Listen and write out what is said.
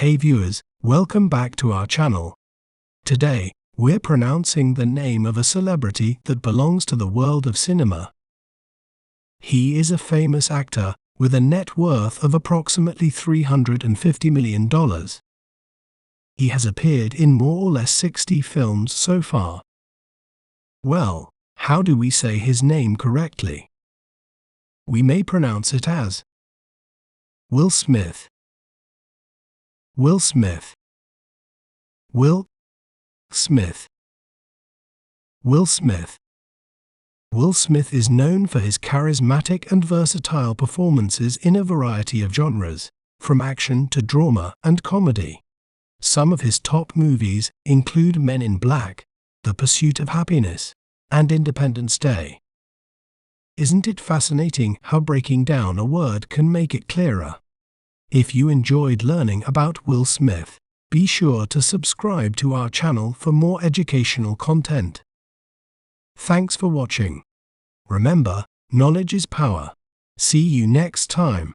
Hey viewers, welcome back to our channel. Today, we're pronouncing the name of a celebrity that belongs to the world of cinema. He is a famous actor with a net worth of approximately $350 million. He has appeared in more or less 60 films so far. Well, how do we say his name correctly? We may pronounce it as Will Smith. Will Smith. Will Smith. Will Smith. Will Smith is known for his charismatic and versatile performances in a variety of genres, from action to drama and comedy. Some of his top movies include Men in Black, The Pursuit of Happiness, and Independence Day. Isn't it fascinating how breaking down a word can make it clearer? If you enjoyed learning about Will Smith, be sure to subscribe to our channel for more educational content. Thanks for watching. Remember, knowledge is power. See you next time.